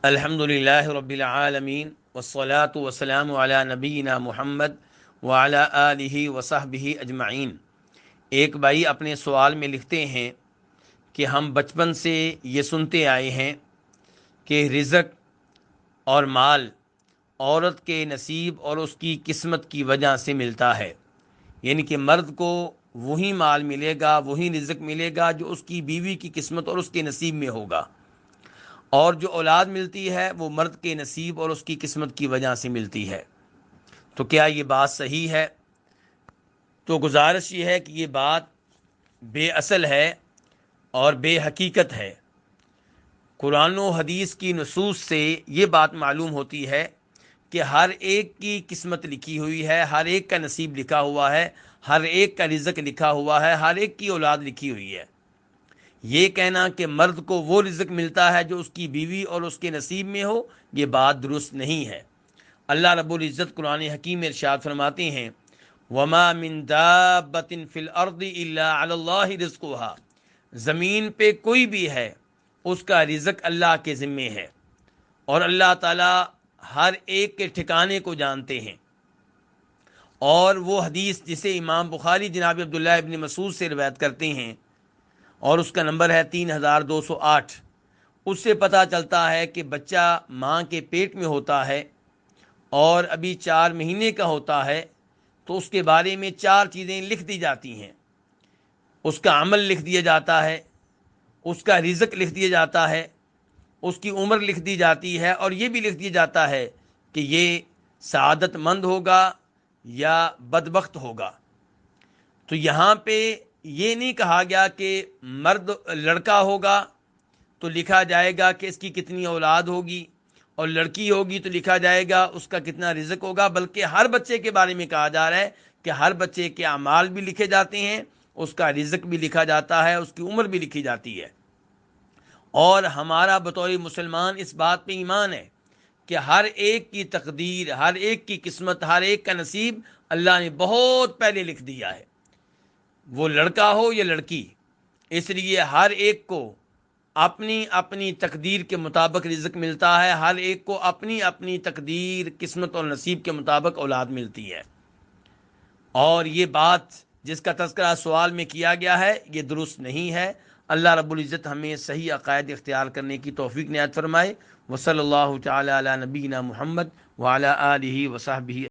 الحمدللہ رب العالمین والصلاة والسلام علی نبینا محمد وعلی آلہ وصحبہ اجمعین۔ ایک بھائی اپنے سوال میں لکھتے ہیں کہ ہم بچپن سے یہ سنتے آئے ہیں کہ رزق اور مال عورت کے نصیب اور اس کی قسمت کی وجہ سے ملتا ہے، یعنی کہ مرد کو وہی مال ملے گا، وہی رزق ملے گا جو اس کی بیوی کی قسمت اور اس کے نصیب میں ہوگا، اور جو اولاد ملتی ہے وہ مرد کے نصیب اور اس کی قسمت کی وجہ سے ملتی ہے۔ تو کیا یہ بات صحیح ہے؟ تو گزارش یہ ہے کہ یہ بات بے اصل ہے اور بے حقیقت ہے۔ قرآن و حدیث کی نصوص سے یہ بات معلوم ہوتی ہے کہ ہر ایک کی قسمت لکھی ہوئی ہے، ہر ایک کا نصیب لکھا ہوا ہے، ہر ایک کا رزق لکھا ہوا ہے، ہر ایک کی اولاد لکھی ہوئی ہے۔ یہ کہنا کہ مرد کو وہ رزق ملتا ہے جو اس کی بیوی اور اس کے نصیب میں ہو، یہ بات درست نہیں ہے۔ اللہ رب العزت قرآن حکیم میں ارشاد فرماتے ہیں وَمَا مِن دَابَّةٍ فِي الْأَرْضِ إِلَّا عَلَى اللَّهِ رِزْقُهَا، زمین پہ کوئی بھی ہے اس کا رزق اللہ کے ذمے ہے، اور اللہ تعالی ہر ایک کے ٹھکانے کو جانتے ہیں۔ اور وہ حدیث جسے امام بخاری جناب عبداللہ ابن مسعود سے روایت کرتے ہیں اور اس کا نمبر ہے 3208، اس سے پتہ چلتا ہے کہ بچہ ماں کے پیٹ میں ہوتا ہے اور ابھی 4 مہینے کا ہوتا ہے تو اس کے بارے میں 4 چیزیں لکھ دی جاتی ہیں۔ اس کا عمل لکھ دیا جاتا ہے، اس کا رزق لکھ دیا جاتا ہے، اس کی عمر لکھ دی جاتی ہے، اور یہ بھی لکھ دیا جاتا ہے کہ یہ سعادت مند ہوگا یا بدبخت ہوگا۔ تو یہاں پہ یہ نہیں کہا گیا کہ مرد لڑکا ہوگا تو لکھا جائے گا کہ اس کی کتنی اولاد ہوگی، اور لڑکی ہوگی تو لکھا جائے گا اس کا کتنا رزق ہوگا، بلکہ ہر بچے کے بارے میں کہا جا رہا ہے کہ ہر بچے کے اعمال بھی لکھے جاتے ہیں، اس کا رزق بھی لکھا جاتا ہے، اس کی عمر بھی لکھی جاتی ہے۔ اور ہمارا بطور مسلمان اس بات پہ ایمان ہے کہ ہر ایک کی تقدیر، ہر ایک کی قسمت، ہر ایک کا نصیب اللہ نے بہت پہلے لکھ دیا ہے، وہ لڑکا ہو یا لڑکی۔ اس لیے ہر ایک کو اپنی اپنی تقدیر کے مطابق رزق ملتا ہے، ہر ایک کو اپنی اپنی تقدیر، قسمت اور نصیب کے مطابق اولاد ملتی ہے۔ اور یہ بات جس کا تذکرہ سوال میں کیا گیا ہے یہ درست نہیں ہے۔ اللہ رب العزت ہمیں صحیح عقائد اختیار کرنے کی توفیق عنایت فرمائے۔ وصلی اللہ تعالی علی نبینا محمد وعلی آلہ وصحبہ